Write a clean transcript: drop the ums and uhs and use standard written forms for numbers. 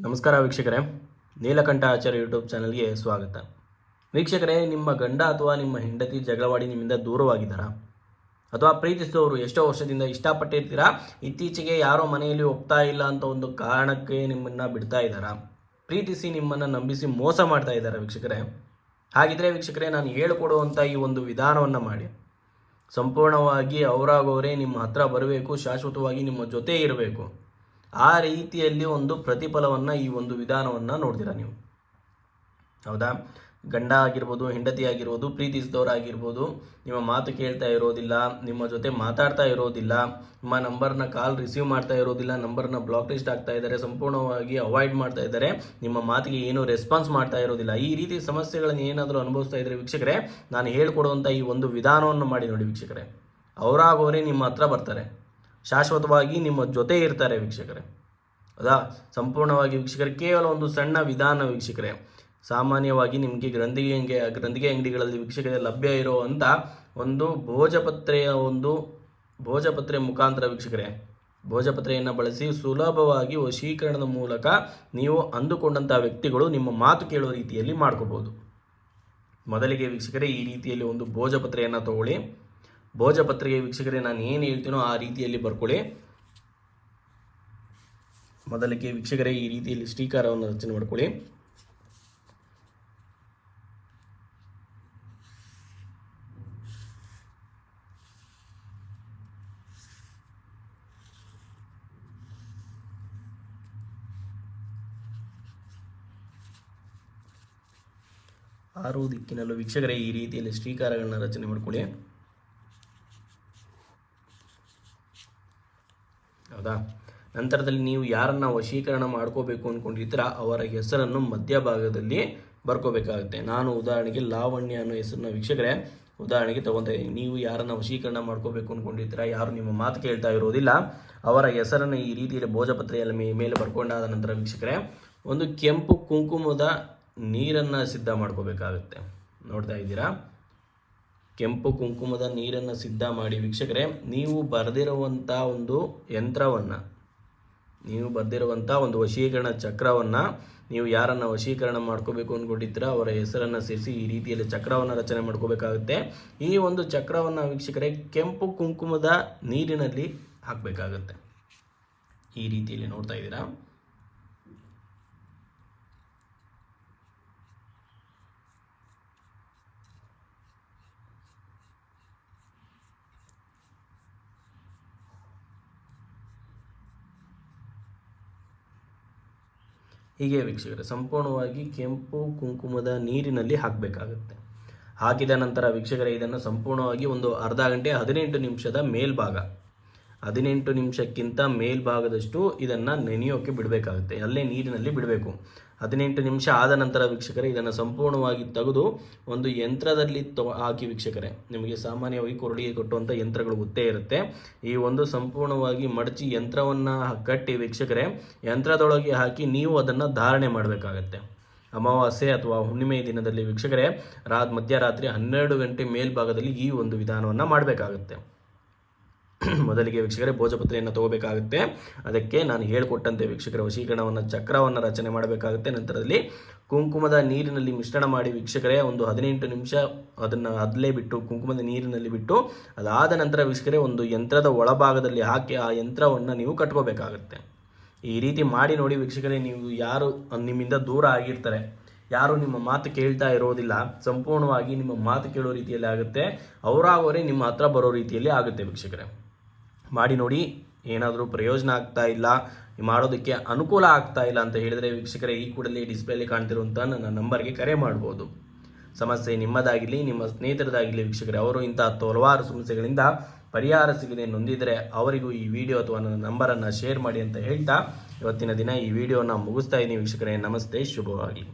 ನಮಸ್ಕಾರ ವೀಕ್ಷಕರೇ, ನೀಲಕಂಠ ಆಚಾರ್ಯ ಯೂಟ್ಯೂಬ್ ಚಾನಲ್ಗೆ ಸ್ವಾಗತ. ವೀಕ್ಷಕರೇ, ನಿಮ್ಮ ಗಂಡ ಅಥವಾ ನಿಮ್ಮ ಹೆಂಡತಿ ಜಗಳವಾಡಿ ನಿಮ್ಮಿಂದ ದೂರವಾಗಿದ್ದಾರಾ? ಅಥವಾ ಪ್ರೀತಿಸಿದವರು ಎಷ್ಟೋ ವರ್ಷದಿಂದ ಇಷ್ಟಪಟ್ಟಿರ್ತೀರಾ, ಇತ್ತೀಚೆಗೆ ಯಾರೋ ಮನೆಯಲ್ಲಿ ಒಪ್ತಾ ಇಲ್ಲ ಅಂತ ಒಂದು ಕಾರಣಕ್ಕೆ ನಿಮ್ಮನ್ನು ಬಿಡ್ತಾ ಇದ್ದಾರಾ? ಪ್ರೀತಿಸಿ ನಿಮ್ಮನ್ನು ನಂಬಿಸಿ ಮೋಸ ಮಾಡ್ತಾ ಇದ್ದಾರಾ ವೀಕ್ಷಕರೇ? ಹಾಗಿದ್ರೆ ವೀಕ್ಷಕರೇ, ನಾನು ಹೇಳಿಕೊಡುವಂಥ ಈ ಒಂದು ವಿಧಾನವನ್ನು ಮಾಡಿ ಸಂಪೂರ್ಣವಾಗಿ ಅವರಾಗವರೇ ನಿಮ್ಮ ಹತ್ರ ಬರಬೇಕು, ಶಾಶ್ವತವಾಗಿ ನಿಮ್ಮ ಜೊತೆ ಇರಬೇಕು. ಆ ರೀತಿಯಲ್ಲಿ ಒಂದು ಪ್ರತಿಫಲವನ್ನು ಈ ಒಂದು ವಿಧಾನವನ್ನು ನೋಡ್ತೀರಾ ನೀವು. ಹೌದಾ? ಗಂಡ ಆಗಿರ್ಬೋದು, ಹೆಂಡತಿ ಆಗಿರ್ಬೋದು, ಪ್ರೀತಿಸಿದವರಾಗಿರ್ಬೋದು, ನಿಮ್ಮ ಮಾತು ಕೇಳ್ತಾ ಇರೋದಿಲ್ಲ, ನಿಮ್ಮ ಜೊತೆ ಮಾತಾಡ್ತಾ ಇರೋದಿಲ್ಲ, ನಿಮ್ಮ ನಂಬರ್ನ ಕಾಲ್ ರಿಸೀವ್ ಮಾಡ್ತಾ ಇರೋದಿಲ್ಲ, ನಂಬರ್ನ ಬ್ಲಾಕ್ ಲಿಸ್ಟ್ ಆಗ್ತಾ ಇದ್ದಾರೆ, ಸಂಪೂರ್ಣವಾಗಿ ಅವಾಯ್ಡ್ ಮಾಡ್ತಾ ಇದ್ದಾರೆ, ನಿಮ್ಮ ಮಾತಿಗೆ ಏನು ರೆಸ್ಪಾನ್ಸ್ ಮಾಡ್ತಾ ಇರೋದಿಲ್ಲ. ಈ ರೀತಿ ಸಮಸ್ಯೆಗಳನ್ನು ಏನಾದರೂ ಅನುಭವಿಸ್ತಾ ಇದ್ದಾರೆ ವೀಕ್ಷಕರೇ, ನಾನು ಹೇಳ್ಕೊಡುವಂಥ ಈ ಒಂದು ವಿಧಾನವನ್ನು ಮಾಡಿ ನೋಡಿ ವೀಕ್ಷಕರೇ. ಅವರಾಗವರೇ ನಿಮ್ಮ ಹತ್ರ ಬರ್ತಾರೆ, ಶಾಶ್ವತವಾಗಿ ನಿಮ್ಮ ಜೊತೆ ಇರ್ತಾರೆ ವೀಕ್ಷಕರೇ. ಹೌದಾ? ಸಂಪೂರ್ಣವಾಗಿ ವೀಕ್ಷಕರೇ, ಕೇವಲ ಒಂದು ಸಣ್ಣ ವಿಧಾನ ವೀಕ್ಷಕರೇ. ಸಾಮಾನ್ಯವಾಗಿ ನಿಮಗೆ ಗ್ರಂಥಿಗೆ ಅಂಗಡಿಗಳಲ್ಲಿ ವೀಕ್ಷಕರೇ ಲಭ್ಯ ಇರುವಂಥ ಒಂದು ಭೋಜಪತ್ರೆ ಮುಖಾಂತರ ವೀಕ್ಷಕರೇ, ಭೋಜಪತ್ರೆಯನ್ನು ಬಳಸಿ ಸುಲಭವಾಗಿ ವಶೀಕರಣದ ಮೂಲಕ ನೀವು ಅಂದುಕೊಂಡಂಥ ವ್ಯಕ್ತಿಗಳು ನಿಮ್ಮ ಮಾತು ಕೇಳುವ ರೀತಿಯಲ್ಲಿ ಮಾಡ್ಕೋಬೋದು. ಮೊದಲಿಗೆ ವೀಕ್ಷಕರೇ, ಈ ರೀತಿಯಲ್ಲಿ ಒಂದು ಭೋಜಪತ್ರೆಯನ್ನು ತಗೊಳ್ಳಿ. ಭೋಜಪತ್ರೆಗೆ ವೀಕ್ಷಕರೇ ನಾನು ಏನು ಹೇಳ್ತೀನೋ ಆ ರೀತಿಯಲ್ಲಿ ಬರ್ಕೊಳ್ಳಿ. ಮೊದಲಿಗೆ ವೀಕ್ಷಕರೇ ಈ ರೀತಿಯಲ್ಲಿ ಶ್ರೀಕಾರವನ್ನು ರಚನೆ ಮಾಡ್ಕೊಳ್ಳಿ. ಆರು ದಿಕ್ಕಿನಲ್ಲೂ ವೀಕ್ಷಕರೇ ಈ ರೀತಿಯಲ್ಲಿ ಶ್ರೀಕಾರಗಳನ್ನ ರಚನೆ ಮಾಡ್ಕೊಳ್ಳಿ. ಹೌದಾ? ನಂತರದಲ್ಲಿ ನೀವು ಯಾರನ್ನ ವಶೀಕರಣ ಮಾಡ್ಕೋಬೇಕು ಅಂದ್ಕೊಂಡಿರ್ತೀರ ಅವರ ಹೆಸರನ್ನು ಮಧ್ಯಭಾಗದಲ್ಲಿ ಬರ್ಕೋಬೇಕಾಗುತ್ತೆ. ನಾನು ಉದಾಹರಣೆಗೆ ಲಾವಣ್ಯ ಅನ್ನೋ ಹೆಸರನ್ನ ವೀಕ್ಷಕರೇ ಉದಾಹರಣೆಗೆ ತಗೊತಾ ಇದ್ದೀನಿ. ನೀವು ಯಾರನ್ನ ವಶೀಕರಣ ಮಾಡ್ಕೋಬೇಕು ಅಂದ್ಕೊಂಡಿರ್ತೀರ, ಯಾರು ನಿಮ್ಮ ಮಾತು ಕೇಳ್ತಾ ಇರೋದಿಲ್ಲ, ಅವರ ಹೆಸರನ್ನು ಈ ರೀತಿಯಲ್ಲಿ ಭೋಜಪತ್ರೆಯಲ್ಲಿ ಮೇಲೆ ಬರ್ಕೊಂಡಾದ ನಂತರ ವೀಕ್ಷಕರೇ ಒಂದು ಕೆಂಪು ಕುಂಕುಮದ ನೀರನ್ನು ಸಿದ್ಧ ಮಾಡ್ಕೋಬೇಕಾಗುತ್ತೆ. ನೋಡ್ತಾ ಇದ್ದೀರಾ? ಕೆಂಪು ಕುಂಕುಮದ ನೀರನ್ನು ಸಿದ್ಧ ಮಾಡಿ ವೀಕ್ಷಕರೇ ನೀವು ಬರೆದಿರುವಂಥ ಒಂದು ವಶೀಕರಣ ಚಕ್ರವನ್ನು ನೀವು ಯಾರನ್ನು ವಶೀಕರಣ ಮಾಡ್ಕೋಬೇಕು ಅಂದ್ಕೊಂಡಿದ್ದೀರ ಅವರ ಹೆಸರನ್ನು ಸೇರಿಸಿ ಈ ರೀತಿಯಲ್ಲಿ ಚಕ್ರವನ್ನು ರಚನೆ ಮಾಡ್ಕೋಬೇಕಾಗುತ್ತೆ. ಈ ಒಂದು ಚಕ್ರವನ್ನು ವೀಕ್ಷಕರೇ ಕೆಂಪು ಕುಂಕುಮದ ನೀರಿನಲ್ಲಿ ಹಾಕಬೇಕಾಗುತ್ತೆ. ಈ ರೀತಿಯಲ್ಲಿ ನೋಡ್ತಾ ಇದ್ದೀರಾ? ಹೀಗೆ ವೀಕ್ಷಕರೇ ಸಂಪೂರ್ಣವಾಗಿ ಕೆಂಪು ಕುಂಕುಮದ ನೀರಿನಲ್ಲಿ ಹಾಕಬೇಕಾಗುತ್ತೆ. ಹಾಕಿದ ನಂತರ ವೀಕ್ಷಕರೇ ಇದನ್ನು ಸಂಪೂರ್ಣವಾಗಿ ಒಂದು ಅರ್ಧ ಗಂಟೆ 18 ನಿಮಿಷದ ಮೇಲ್ಭಾಗ 18 ನಿಮಿಷಕ್ಕಿಂತ ಮೇಲ್ಭಾಗದಷ್ಟು ಇದನ್ನು ನೆನೆಯೋಕ್ಕೆ ಬಿಡಬೇಕಾಗುತ್ತೆ. ಅಲ್ಲೇ ನೀರಿನಲ್ಲಿ ಬಿಡಬೇಕು. 18 ನಿಮಿಷ ಆದ ನಂತರ ವೀಕ್ಷಕರೇ ಇದನ್ನು ಸಂಪೂರ್ಣವಾಗಿ ತೆಗೆದು ಒಂದು ಯಂತ್ರದಲ್ಲಿ ಹಾಕಿ ವೀಕ್ಷಕರೇ, ನಿಮಗೆ ಸಾಮಾನ್ಯವಾಗಿ ಕೊರಡಿಗೆ ಕಟ್ಟುವಂಥ ಯಂತ್ರಗಳು ಗೊತ್ತೇ ಇರುತ್ತೆ. ಈ ಒಂದು ಸಂಪೂರ್ಣವಾಗಿ ಮಡಚಿ ಯಂತ್ರವನ್ನು ಕಟ್ಟಿ ವೀಕ್ಷಕರೇ ಯಂತ್ರದೊಳಗೆ ಹಾಕಿ ನೀವು ಅದನ್ನು ಧಾರಣೆ ಮಾಡಬೇಕಾಗತ್ತೆ. ಅಮಾವಾಸ್ಯೆ ಅಥವಾ ಹುಣ್ಣಿಮೆ ದಿನದಲ್ಲಿ ವೀಕ್ಷಕರೇ ಮಧ್ಯರಾತ್ರಿ 12 ಗಂಟೆ ಮೇಲ್ಭಾಗದಲ್ಲಿ ಈ ಒಂದು ವಿಧಾನವನ್ನು ಮಾಡಬೇಕಾಗುತ್ತೆ. ಮೊದಲಿಗೆ ವೀಕ್ಷಕರೇ ಭೋಜಪತ್ರೆಯನ್ನು ತಗೋಬೇಕಾಗುತ್ತೆ. ಅದಕ್ಕೆ ನಾನು ಹೇಳಿಕೊಟ್ಟಂತೆ ವೀಕ್ಷಕರ ವಶೀಕರಣವನ್ನು ಚಕ್ರವನ್ನು ರಚನೆ ಮಾಡಬೇಕಾಗುತ್ತೆ. ನಂತರದಲ್ಲಿ ಕುಂಕುಮದ ನೀರಿನಲ್ಲಿ ಮಿಶ್ರಣ ಮಾಡಿ ವೀಕ್ಷಕರೇ ಒಂದು 18 ನಿಮಿಷ ಅದನ್ನು ಅದಲೇ ಬಿಟ್ಟು ಕುಂಕುಮದ ನೀರಿನಲ್ಲಿ ಬಿಟ್ಟು ಅದಾದ ನಂತರ ವೀಕ್ಷಕರೇ ಒಂದು ಯಂತ್ರದ ಒಳಭಾಗದಲ್ಲಿ ಹಾಕಿ ಆ ಯಂತ್ರವನ್ನು ನೀವು ಕಟ್ಕೋಬೇಕಾಗುತ್ತೆ. ಈ ರೀತಿ ಮಾಡಿ ನೋಡಿ ವೀಕ್ಷಕರೇ, ನೀವು ಯಾರು ನಿಮ್ಮಿಂದ ದೂರ ಆಗಿರ್ತಾರೆ, ಯಾರು ನಿಮ್ಮ ಮಾತು ಕೇಳ್ತಾ ಇರೋದಿಲ್ಲ, ಸಂಪೂರ್ಣವಾಗಿ ನಿಮ್ಮ ಮಾತು ಕೇಳೋ ರೀತಿಯಲ್ಲಿ ಆಗುತ್ತೆ, ಅವರಾಗವರೇ ನಿಮ್ಮ ಹತ್ರ ಬರೋ ರೀತಿಯಲ್ಲಿ ಆಗುತ್ತೆ ವೀಕ್ಷಕರೇ. ಮಾಡಿ ನೋಡಿ. ಏನಾದರೂ ಪ್ರಯೋಜನ ಆಗ್ತಾ ಇಲ್ಲ, ಮಾಡೋದಕ್ಕೆ ಅನುಕೂಲ ಆಗ್ತಾ ಇಲ್ಲ ಅಂತ ಹೇಳಿದರೆ ವೀಕ್ಷಕರೇ ಈ ಕೂಡಲೇ ಡಿಸ್ಪ್ಲೇಲಿ ಕಾಣ್ತಿರುವಂಥ ನನ್ನ ನಂಬರ್ಗೆ ಕರೆ ಮಾಡ್ಬೋದು. ಸಮಸ್ಯೆ ನಿಮ್ಮದಾಗಿರಲಿ, ನಿಮ್ಮ ಸ್ನೇಹಿತರದಾಗಿರಲಿ ವೀಕ್ಷಕರೇ, ಅವರು ಇಂತಹ ಹಲವಾರು ಸಮಸ್ಯೆಗಳಿಂದ ಪರಿಹಾರ ಸಿಗದೆ ನೊಂದಿದರೆ ಅವರಿಗೂ ಈ ವಿಡಿಯೋ ಅಥವಾ ನನ್ನ ನಂಬರನ್ನು ಶೇರ್ ಮಾಡಿ ಅಂತ ಹೇಳ್ತಾ ಇವತ್ತಿನ ದಿನ ಈ ವಿಡಿಯೋನ ಮುಗಿಸ್ತಾ ಇದ್ದೀನಿ ವೀಕ್ಷಕರೇ. ನಮಸ್ತೆ, ಶುಭವಾಗಲಿ.